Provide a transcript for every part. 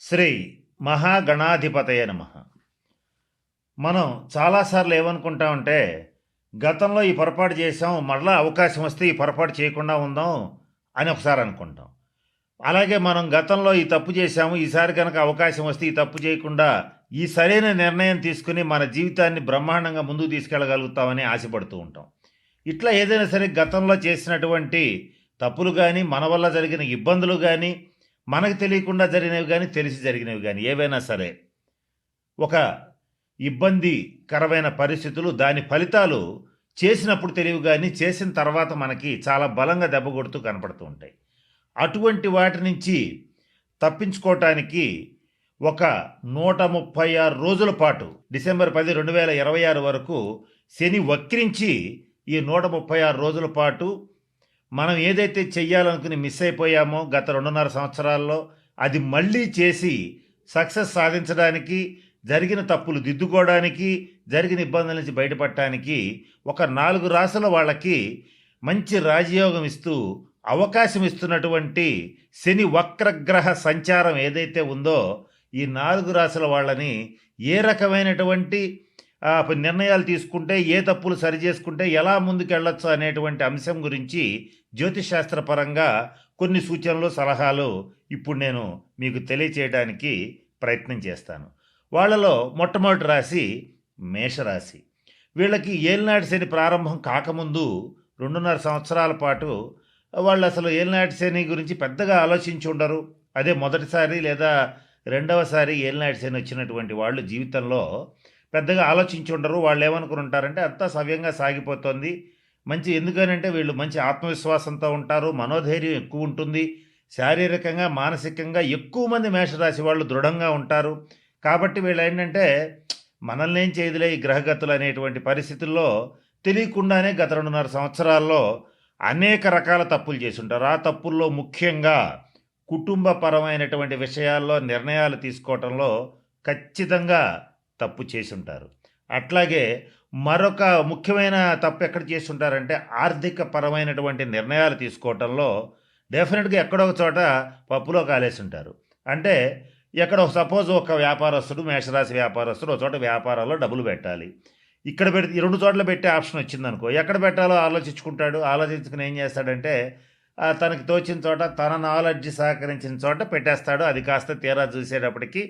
శ్రీ మహాగణాధిపతయ నమః. మనం చాలాసార్లు ఏమనుకుంటామంటే, గతంలో ఈ పొరపాటు చేసాం, మరలా అవకాశం వస్తే ఈ పొరపాటు చేయకుండా ఉందాం అని ఒకసారి అనుకుంటాం. అలాగే మనం గతంలో ఈ తప్పు చేశాము, ఈసారి కనుక అవకాశం వస్తే ఈ తప్పు చేయకుండా ఈ సరైన నిర్ణయం తీసుకుని మన జీవితాన్ని బ్రహ్మాండంగా ముందుకు తీసుకెళ్ళగలుగుతామని ఆశపడుతూ ఉంటాం. ఇట్లా ఏదైనా సరే గతంలో చేసినటువంటి తప్పులు కానీ, మన వల్ల జరిగిన ఇబ్బందులు కానీ, మనకు తెలియకుండా జరిగినవి కానీ, తెలిసి జరిగినవి కానీ ఏవైనా సరే, ఒక ఇబ్బందికరమైన పరిస్థితులు, దాని ఫలితాలు చేసినప్పుడు తెలియవు కానీ, చేసిన తర్వాత మనకి చాలా బలంగా దెబ్బ కొడుతూ కనపడుతూ ఉంటాయి. అటువంటి వాటి నుంచి తప్పించుకోవటానికి ఒక 136 రోజుల పాటు డిసెంబర్ 10, 2026 వరకు శని వక్రించి ఈ 136 రోజుల పాటు మనం ఏదైతే చెయ్యాలనుకుని మిస్ అయిపోయామో గత 2.5 సంవత్సరాల్లో, అది మళ్ళీ చేసి సక్సెస్ సాధించడానికి, జరిగిన తప్పులు దిద్దుకోవడానికి, జరిగిన ఇబ్బందుల నుంచి బయటపడటానికి ఒక 4 రాశుల వాళ్ళకి మంచి రాజయోగం ఇస్తూ అవకాశం ఇస్తున్నటువంటి శని వక్రగ్రహ సంచారం ఏదైతే ఉందో, ఈ 4 రాశుల వాళ్ళని ఏ రకమైనటువంటి నిర్ణయాలు తీసుకుంటే, ఏ తప్పులు సరిచేసుకుంటే ఎలా ముందుకెళ్ళొచ్చు అనేటువంటి అంశం గురించి జ్యోతిషశాస్త్రపరంగా కొన్ని సూచనలు, సలహాలు ఇప్పుడు నేను మీకు తెలియచేయడానికి ప్రయత్నం చేస్తాను. వాళ్ళలో మొట్టమొదటి రాశి మేషరాశి. వీళ్ళకి ఏలినాటి శని ప్రారంభం కాకముందు 2.5 సంవత్సరాల పాటు వాళ్ళు అసలు ఏలినాటి శని గురించి పెద్దగా ఆలోచించి ఉండరు. అదే మొదటిసారి లేదా రెండవసారి ఏలినాటి శని వచ్చినటువంటి వాళ్ళు జీవితంలో పెద్దగా ఆలోచించి ఉండరు. వాళ్ళు ఏమనుకుని ఉంటారంటే అంతా సవ్యంగా సాగిపోతుంది, మంచి, ఎందుకనంటే వీళ్ళు మంచి ఆత్మవిశ్వాసంతో ఉంటారు, మనోధైర్యం ఎక్కువ ఉంటుంది, శారీరకంగా మానసికంగా ఎక్కువ మంది మేషరాశి వాళ్ళు దృఢంగా ఉంటారు. కాబట్టి వీళ్ళు ఏంటంటే మనల్ని ఏం చేయదులే ఈ గ్రహగతులు అనేటువంటి పరిస్థితుల్లో తెలియకుండానే గత 2.5 సంవత్సరాల్లో అనేక రకాల తప్పులు చేసి ఉంటారు. ఆ తప్పుల్లో ముఖ్యంగా కుటుంబపరమైనటువంటి విషయాల్లో నిర్ణయాలు తీసుకోవటంలో ఖచ్చితంగా తప్పు చేసి ఉంటారు. అట్లాగే మరొక ముఖ్యమైన తప్పు ఎక్కడ చేసి ఉంటారంటే ఆర్థిక పరమైనటువంటి నిర్ణయాలు తీసుకోవటంలో డెఫినెట్గా ఎక్కడో ఒక చోట పప్పులో కాలేసి ఉంటారు. అంటే ఎక్కడో సపోజ్ ఒక వ్యాపారస్తుడు, మేషరాశి వ్యాపారస్తుడు ఒక చోట వ్యాపారాల్లో డబ్బులు పెట్టాలి. ఇక్కడ పెడితే 2 చోట్ల పెట్టే ఆప్షన్ వచ్చిందనుకో, ఎక్కడ పెట్టాలో ఆలోచించుకుంటాడు. ఆలోచించుకుని ఏం చేస్తాడంటే తనకి తోచిన చోట, తన నాలెడ్జ్ సహకరించిన చోట పెట్టేస్తాడు. అది కాస్త తీరా చూసేటప్పటికి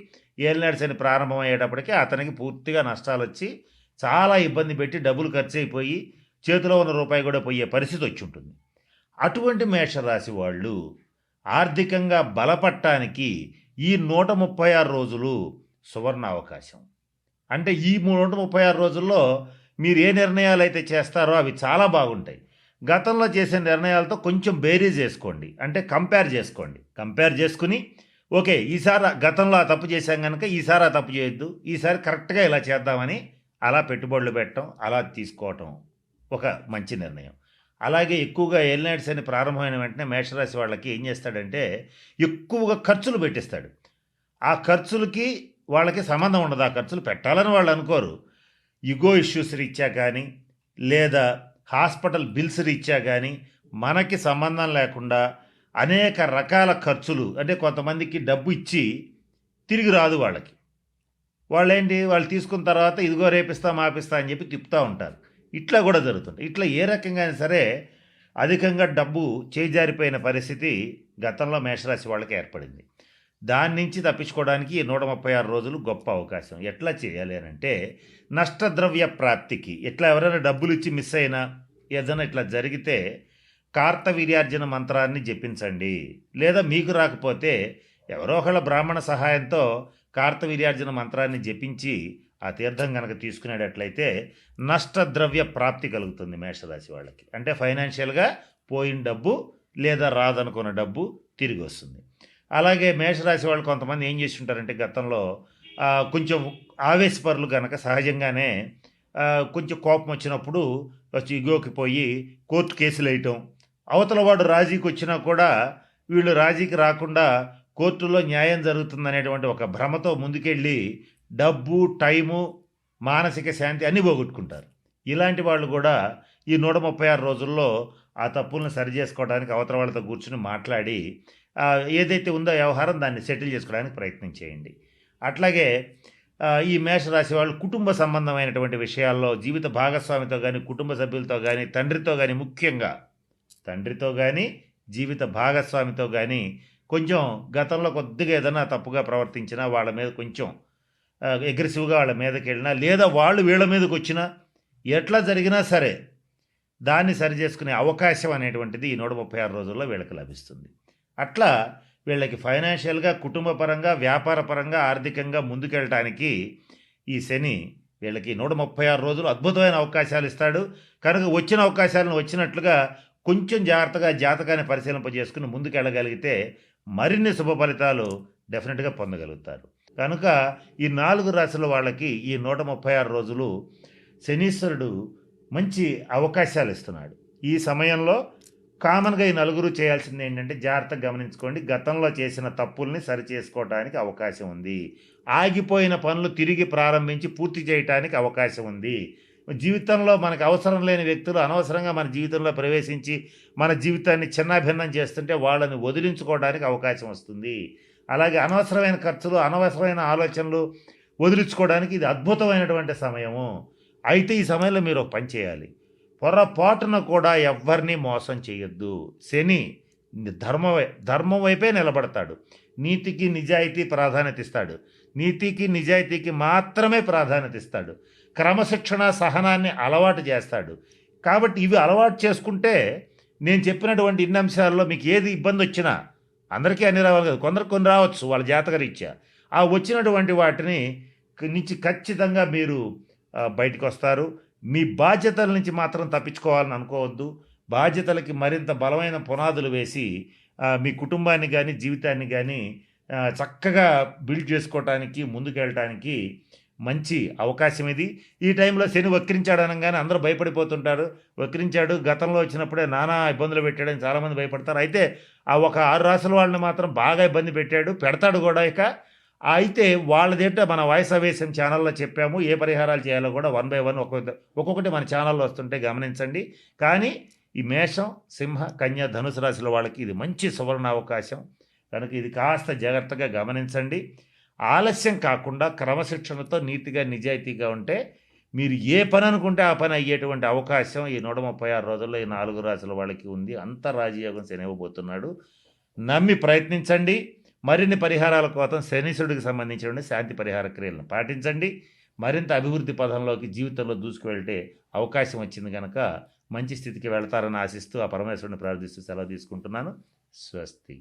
ఏలినాటి శని ప్రారంభమయ్యేటప్పటికి అతనికి పూర్తిగా నష్టాలు వచ్చి చాలా ఇబ్బంది పెట్టి డబ్బులు ఖర్చు అయిపోయి చేతిలో ఉన్న రూపాయి కూడా పోయే పరిస్థితి వచ్చి ఉంటుంది. అటువంటి మేషరాశి వాళ్ళు ఆర్థికంగా బలపడటానికి ఈ 136 రోజులు సువర్ణ అవకాశం. అంటే ఈ 136 రోజుల్లో మీరు ఏ నిర్ణయాలు అయితే చేస్తారో అవి చాలా బాగుంటాయి. గతంలో చేసే నిర్ణయాలతో కొంచెం బేరీజ్ వేసుకోండి, అంటే కంపేర్ చేసుకోండి. కంపేర్ చేసుకుని ఓకే, ఈసారి గతంలో ఆ తప్పు చేశాం కనుక ఈసారి ఆ తప్పు చేయొద్దు, ఈసారి కరెక్ట్గా ఇలా చేద్దామని అలా పెట్టుబడులు పెట్టడం, అలా తీసుకోవటం ఒక మంచి నిర్ణయం. అలాగే ఎక్కువగా ఏలినాటి శని ప్రారంభమైన వెంటనే మేషరాశి వాళ్ళకి ఏం చేస్తాడంటే ఎక్కువగా ఖర్చులు పెట్టిస్తాడు. ఆ ఖర్చులకి వాళ్ళకి సంబంధం ఉండదు, ఆ ఖర్చులు పెట్టాలని వాళ్ళు అనుకోరు. ఇగో ఇష్యూస్ రీత్యా కానీ, లేదా హాస్పిటల్ బిల్స్ రీత్యా కానీ మనకి సంబంధం లేకుండా అనేక రకాల ఖర్చులు, అంటే కొంతమందికి డబ్బు ఇచ్చి తిరిగి రాదు వాళ్ళకి. వాళ్ళేంటి, వాళ్ళు తీసుకున్న తర్వాత ఇదిగో రేపిస్తా మాపిస్తా అని చెప్పి తిప్పుతూ ఉంటారు. ఇట్లా కూడా జరుగుతుంది. ఇట్లా ఏ రకంగా సరే అధికంగా డబ్బు చేజారిపోయిన పరిస్థితి గతంలో మేషరాశి వాళ్ళకి ఏర్పడింది. దాని నుంచి తప్పించుకోవడానికి 136 రోజులు గొప్ప అవకాశం. ఎట్లా చేయాలి అని అంటే నష్టద్రవ్య ప్రాప్తికి, ఎట్లా ఎవరైనా డబ్బులు ఇచ్చి మిస్ అయినా ఏదైనా ఇట్లా జరిగితే కార్తవీర్యార్జున మంత్రాన్ని జపించండి. లేదా మీకు రాకపోతే ఎవరో ఒకళ్ళ బ్రాహ్మణ సహాయంతో కార్తవీర్యార్జున మంత్రాన్ని జపించి ఆ తీర్థం కనుక తీసుకునేటట్లయితే నష్టద్రవ్య ప్రాప్తి కలుగుతుంది మేషరాశి వాళ్ళకి. అంటే ఫైనాన్షియల్గా పోయిన డబ్బు లేదా రాదనుకున్న డబ్బు తిరిగి వస్తుంది. అలాగే మేషరాశి వాళ్ళు కొంతమంది ఏం చేసి ఉంటారంటే గతంలో కొంచెం ఆవేశపరులు కనుక సహజంగానే కొంచెం కోపం వచ్చినప్పుడు ఇగోకి పోయి కోర్టు కేసులు వేయటం, అవతల వాడు రాజీకి వచ్చినా కూడా వీళ్ళు రాజీకి రాకుండా కోర్టులో న్యాయం జరుగుతుందనేటువంటి ఒక భ్రమతో ముందుకెళ్ళి డబ్బు, టైము, మానసిక శాంతి అన్నీ పోగొట్టుకుంటారు. ఇలాంటి వాళ్ళు కూడా ఈ 136 రోజుల్లో ఆ తప్పులను సరిచేసుకోవడానికి అవతల వాళ్ళతో కూర్చుని మాట్లాడి ఏదైతే ఉందో వ్యవహారం దాన్ని సెటిల్ చేసుకోవడానికి ప్రయత్నం చేయండి. అట్లాగే ఈ మేషరాశి వాళ్ళు కుటుంబ సంబంధమైనటువంటి విషయాల్లో జీవిత భాగస్వామితో గానీ, కుటుంబ సభ్యులతో గానీ, తండ్రితో గానీ, ముఖ్యంగా తండ్రితో గానీ, జీవిత భాగస్వామితో గానీ కొంచెం గతంలో కొద్దిగా ఏదైనా తప్పుగా ప్రవర్తించినా, వాళ్ళ మీద కొంచెం అగ్రెసివ్‌గా వాళ్ళ మీదకెళ్ళినా, లేదా వాళ్ళు వీళ్ళ మీదకొచ్చినా, ఎట్లా జరిగినా సరే దాన్ని సరిచేసుకునే అవకాశం అనేటువంటిది ఈ 136 రోజుల్లో వీళ్ళకి లభిస్తుంది. అట్లా వీళ్ళకి ఫైనాన్షియల్‌గా, కుటుంబ పరంగా, వ్యాపార పరంగా, ఆర్థికంగా ముందుకెళ్ళటానికి ఈ శని వీళ్ళకి 136 రోజులు అద్భుతమైన అవకాశాలు ఇస్తాడు. కనుక వచ్చిన అవకాశాలను వచ్చినట్లుగా కొంచెం జాగ్రత్తగా జాతకాన్ని పరిశీలింపజేసుకుని ముందుకెళ్ళగలిగితే మరిన్ని శుభ ఫలితాలు డెఫినెట్‌గా పొందగలుగుతారు. కనుక ఈ 4 రాశుల వాళ్ళకి ఈ 136 రోజులు శనీశ్వరుడు మంచి అవకాశాలు ఇస్తున్నాడు. ఈ సమయంలో కామన్‌గా ఈ నలుగురు చేయాల్సింది ఏంటంటే జాగ్రత్తగా గమనించుకోండి. గతంలో చేసిన తప్పుల్ని సరిచేసుకోవటానికి అవకాశం ఉంది. ఆగిపోయిన పనులు తిరిగి ప్రారంభించి పూర్తి చేయటానికి అవకాశం ఉంది. జీవితంలో మనకు అవసరం లేని వ్యక్తులు అనవసరంగా మన జీవితంలో ప్రవేశించి మన జీవితాన్ని చిన్నాభిన్నం చేస్తుంటే వాళ్ళని వదిలించుకోవడానికి అవకాశం వస్తుంది. అలాగే అనవసరమైన ఖర్చులు, అనవసరమైన ఆలోచనలు వదిలించుకోవడానికి ఇది అద్భుతమైనటువంటి సమయము. అయితే ఈ సమయంలో మీరు ఒక పని చేయాలి. పొరపాటున కూడా ఎవ్వరిని మోసం చేయొద్దు. శని ధర్మం వైపే నిలబడతాడు. నీతికి నిజాయితీ ప్రాధాన్యత ఇస్తాడు. నీతికి నిజాయితీకి మాత్రమే ప్రాధాన్యత ఇస్తాడు. క్రమశిక్షణ సహనాన్ని అలవాటు చేస్తాడు. కాబట్టి ఇవి అలవాటు చేసుకుంటే నేను చెప్పినటువంటి ఇన్ని అంశాల్లో మీకు ఏది ఇబ్బంది వచ్చినా, అందరికీ అన్ని రావాలి కదా, కొందరికి కొన్ని రావచ్చు వాళ్ళ జాతకరీత్యా. ఆ వచ్చినటువంటి వాటిని నుంచి ఖచ్చితంగా మీరు బయటకు వస్తారు. మీ బాధ్యతల నుంచి మాత్రం తప్పించుకోవాలని అనుకోవద్దు. బాధ్యతలకి మరింత బలమైన పునాదులు వేసి మీ కుటుంబాన్ని కానీ, జీవితాన్ని కానీ చక్కగా బిల్డ్ చేసుకోవటానికి, ముందుకెళ్ళటానికి మంచి అవకాశం ఇది. ఈ టైంలో శని వక్రించాడు అనగానే అందరూ భయపడిపోతుంటారు. వక్రించాడు, గతంలో వచ్చినప్పుడే నానా ఇబ్బందులు పెట్టాడని చాలామంది భయపడతారు. అయితే ఆ ఒక 6 రాసుల వాళ్ళని మాత్రం బాగా ఇబ్బంది పెట్టాడు, పెడతాడు కూడా ఇక. అయితే వాళ్ళదేంటో మన వాయిస్ అవేశం ఛానల్లో చెప్పాము. ఏ పరిహారాలు చేయాలో కూడా 1 బై 1 ఒక్కొక్కటి మన ఛానల్లో వస్తుంటే గమనించండి. కానీ ఈ మేషం, సింహ, కన్య, ధనుసు రాశుల వాళ్ళకి ఇది మంచి సువర్ణ అవకాశం. కనుక ఇది కాస్త జాగ్రత్తగా గమనించండి. ఆలస్యం కాకుండా క్రమశిక్షణతో నీతిగా, నిజాయితీగా ఉంటే మీరు ఏ పని అనుకుంటే ఆ పని అయ్యేటువంటి అవకాశం ఈ 136 రోజుల్లో ఈ 4 రాశుల వాళ్ళకి ఉంది. అంత రాజయోగం శని ఇవ్వబోతున్నాడు. నమ్మి ప్రయత్నించండి. మరిన్ని పరిహారాల కోసం శనీశ్వరుడికి సంబంధించిన శాంతి పరిహార క్రియలను పాటించండి. మరింత అభివృద్ధి పదంలోకి జీవితంలో దూసుకువెళ్తే అవకాశం వచ్చింది కనుక మంచి స్థితికి వెళతారని ఆశిస్తూ ఆ పరమేశ్వరుని ప్రార్థిస్తూ సెలవు తీసుకుంటున్నాను. స్వస్తి.